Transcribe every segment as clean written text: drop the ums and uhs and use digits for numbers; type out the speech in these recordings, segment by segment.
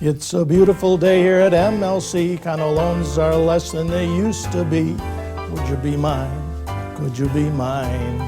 It's a beautiful day here at MLC. Condo loans are less than they used to be. Would you be mine? Could you be mine?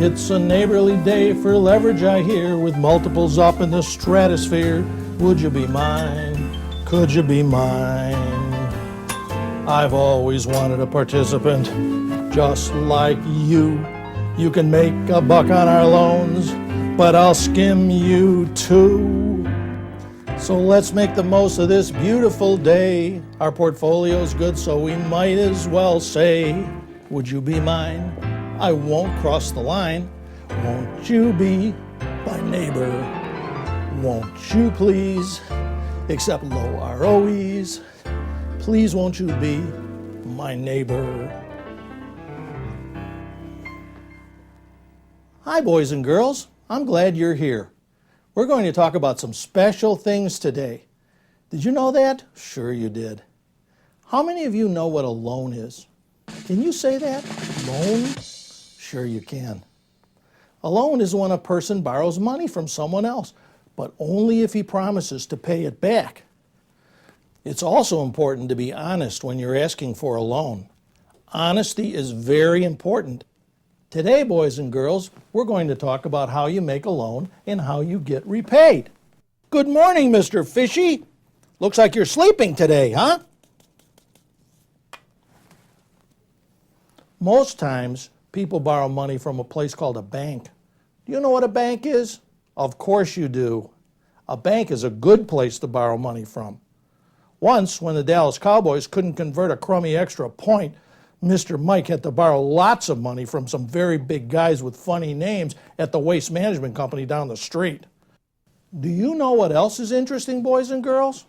It's a neighborly day for leverage, I hear, with multiples up in the stratosphere. Would you be mine? Could you be mine? I've always wanted a participant just like you. You can make a buck on our loans, but I'll skim you too. So let's make the most of this beautiful day. Our portfolio's good, so we might as well say, would you be mine? I won't cross the line. Won't you be my neighbor? Won't you please accept low ROEs? Please won't you be my neighbor? Hi, boys and girls. I'm glad you're here. We're going to talk about some special things today. Did you know that? Sure you did. How many of you know what a loan is? Can you say that? Loan? Sure you can. A loan is when a person borrows money from someone else, but only if he promises to pay it back. It's also important to be honest when you're asking for a loan. Honesty is very important. Today, boys and girls, we're going to talk about how you make a loan and how you get repaid. Good morning, Mr. Fishy. Looks like you're sleeping today, huh? Most times, people borrow money from a place called a bank. Do you know what a bank is? Of course you do. A bank is a good place to borrow money from. Once, when the Dallas Cowboys couldn't convert a crummy extra point, Mr. Mike had to borrow lots of money from some very big guys with funny names at the waste management company down the street. Do you know what else is interesting, boys and girls?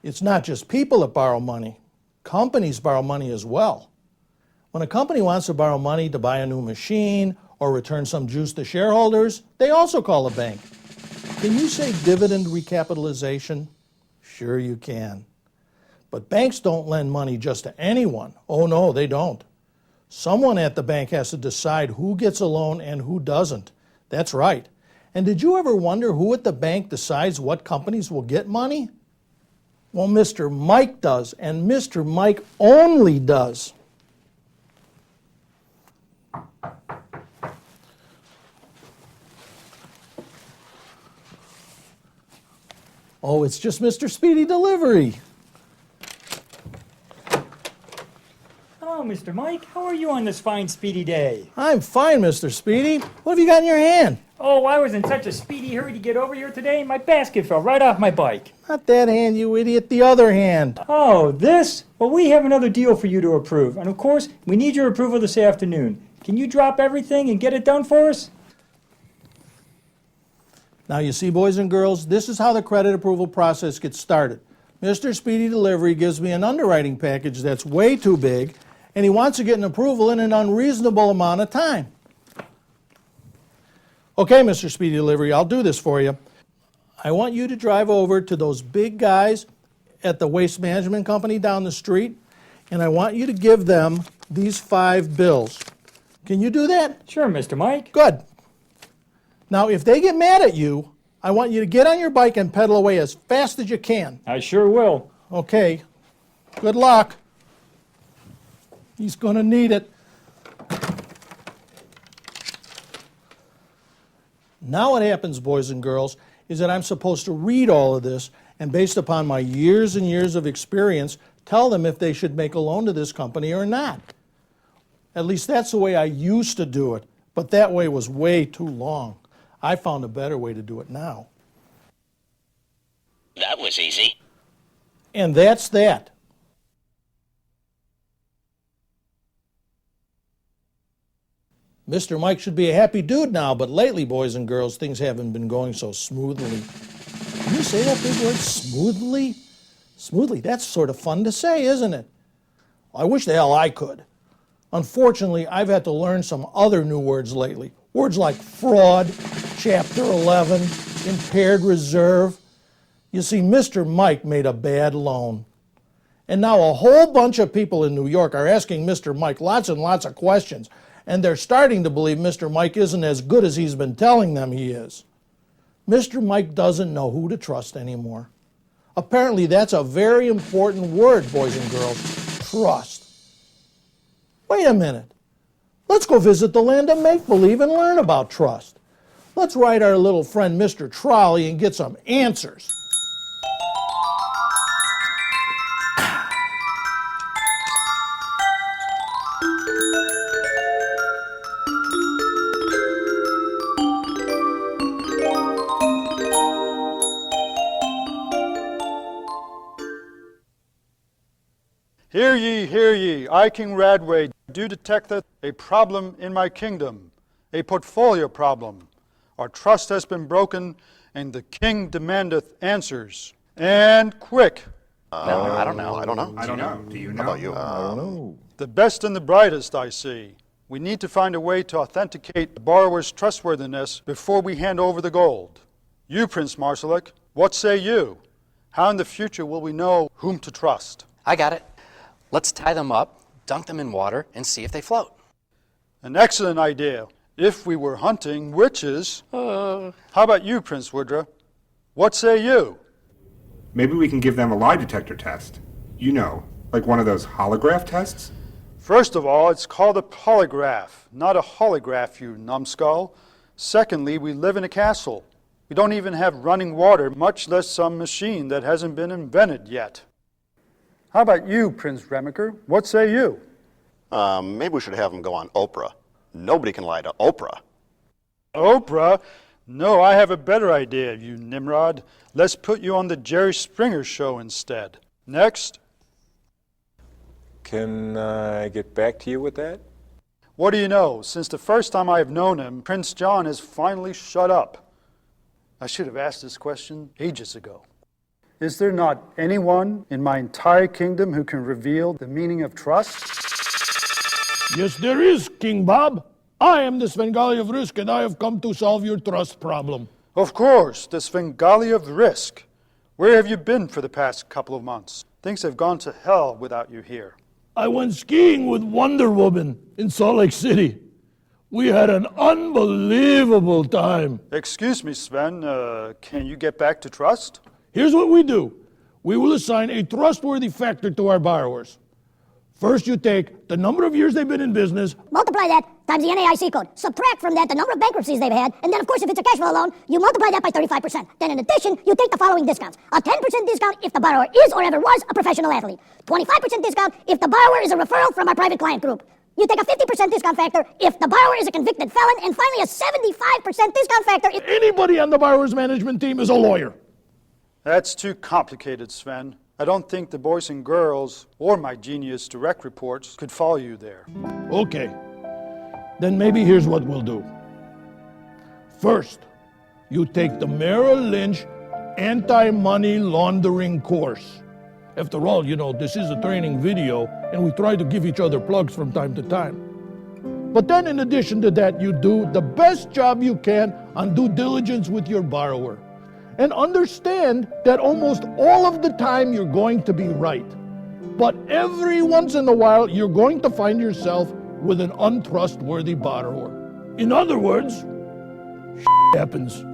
It's not just people that borrow money. Companies borrow money as well. When a company wants to borrow money to buy a new machine or return some juice to shareholders, they also call a bank. Can you say dividend recapitalization? Sure you can. But banks don't lend money just to anyone. Oh no, they don't. Someone at the bank has to decide who gets a loan and who doesn't. That's right. And did you ever wonder who at the bank decides what companies will get money? Well, Mr. Mike does, and Mr. Mike only does. Oh, it's just Mr. Speedy Delivery. Hello, Mr. Mike. How are you on this fine, speedy day? I'm fine, Mr. Speedy. What have you got in your hand? Oh, I was in such a speedy hurry to get over here today, my basket fell right off my bike. Not that hand, you idiot. The other hand. Oh, this? Well, we have another deal for you to approve. And of course, we need your approval this afternoon. Can you drop everything and get it done for us? Now, you see, boys and girls, this is how the credit approval process gets started. Mr. Speedy Delivery gives me an underwriting package that's way too big, and he wants to get an approval in an unreasonable amount of time. Okay, Mr. Speedy Delivery, I'll do this for you. I want you to drive over to those big guys at the waste management company down the street, and I want you to give them these 5 bills. Can you do that? Sure, Mr. Mike. Good. Now, if they get mad at you, I want you to get on your bike and pedal away as fast as you can. I sure will. Okay. Good luck. He's going to need it. Now what happens, boys and girls, is that I'm supposed to read all of this and based upon my years and years of experience, tell them if they should make a loan to this company or not. At least that's the way I used to do it, but that way was way too long. I found a better way to do it now. That was easy. And that's that. Mr. Mike should be a happy dude now, but lately, boys and girls, things haven't been going so smoothly. Can you say that big word, smoothly? Smoothly, that's sort of fun to say, isn't it? I wish the hell I could. Unfortunately, I've had to learn some other new words lately. Words like fraud, Chapter 11, impaired reserve. You see, Mr. Mike made a bad loan. And now a whole bunch of people in New York are asking Mr. Mike lots and lots of questions. And they're starting to believe Mr. Mike isn't as good as he's been telling them he is. Mr. Mike doesn't know who to trust anymore. Apparently that's a very important word, boys and girls, trust. Wait a minute. Let's go visit the land of make-believe and learn about trust. Let's write our little friend Mr. Trolley and get some answers. Hear ye, I, King Radway, do detect a problem in my kingdom, a portfolio problem. Our trust has been broken, and the king demandeth answers. And quick. I don't know. Do you know? How about you? The best and the brightest, I see. We need to find a way to authenticate the borrower's trustworthiness before we hand over the gold. You, Prince Marsalek, what say you? How in the future will we know whom to trust? I got it. Let's tie them up, dunk them in water, and see if they float. An excellent idea. If we were hunting witches. How about you, Prince Woodra? What say you? Maybe we can give them a lie detector test. You know, like one of those holograph tests? First of all, it's called a polygraph, not a holograph, you numbskull. Secondly, we live in a castle. We don't even have running water, much less some machine that hasn't been invented yet. How about you, Prince Remaker? What say you? Maybe we should have them go on Oprah. Nobody can lie to Oprah. Oprah? No, I have a better idea, you Nimrod. Let's put you on the Jerry Springer show instead. Next. Can I get back to you with that? What do you know? Since the first time I have known him, Prince John has finally shut up. I should have asked this question ages ago. Is there not anyone in my entire kingdom who can reveal the meaning of trust? Yes, there is, King Bob. I am the Svengali of Risk, and I have come to solve your trust problem. Of course, the Svengali of Risk. Where have you been for the past couple of months? Things have gone to hell without you here. I went skiing with Wonder Woman in Salt Lake City. We had an unbelievable time. Excuse me, Sven, can you get back to trust? Here's what we do. We will assign a trustworthy factor to our borrowers. First, you take the number of years they've been in business, multiply that times the NAIC code. Subtract from that the number of bankruptcies they've had, and then, of course, if it's a cash flow loan, you multiply that by 35%. Then, in addition, you take the following discounts. A 10% discount if the borrower is or ever was a professional athlete. 25% discount if the borrower is a referral from our private client group. You take a 50% discount factor if the borrower is a convicted felon, and finally, a 75% discount factor if anybody on the borrower's management team is a lawyer. That's too complicated, Sven. I don't think the boys and girls or my Genius Direct reports could follow you there. Okay. Then maybe here's what we'll do. First, you take the Merrill Lynch anti-money laundering course. After all, you know, this is a training video, and we try to give each other plugs from time to time. But then in addition to that, you do the best job you can on due diligence with your borrower. And understand that almost all of the time you're going to be right. But every once in a while, you're going to find yourself with an untrustworthy borrower. In other words, happens.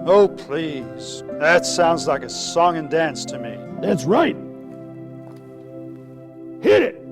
Oh, please. That sounds like a song and dance to me. That's right. Hit it.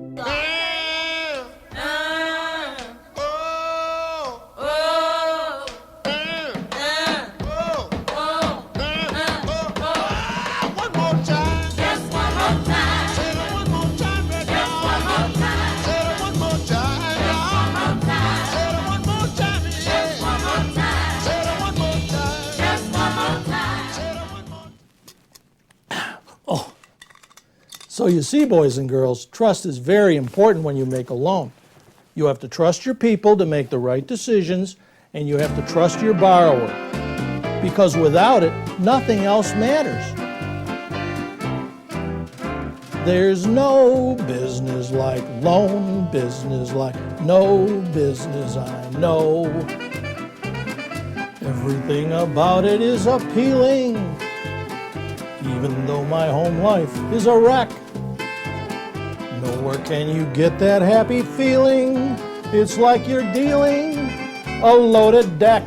So you see, boys and girls, trust is very important when you make a loan. You have to trust your people to make the right decisions, and you have to trust your borrower. Because without it, nothing else matters. There's no business like loan business, like no business I know. Everything about it is appealing, even though my home life is a wreck. Nowhere can you get that happy feeling. It's like you're dealing a loaded deck.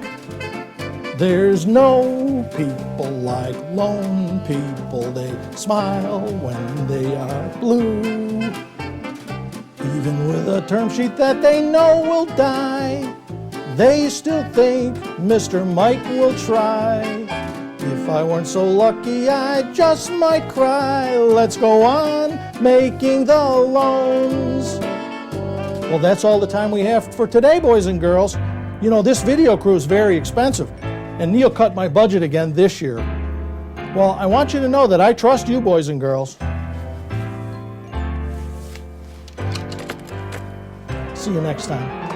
There's no people like lone people. They smile when they are blue. Even with a term sheet that they know will die, they still think Mr. Mike will try. If I weren't so lucky, I just might cry. Let's go on making the loans. Well, that's all the time we have for today, boys and girls. You know, this video crew is very expensive, and Neil cut my budget again this year. Well, I want you to know that I trust you, boys and girls. See you next time.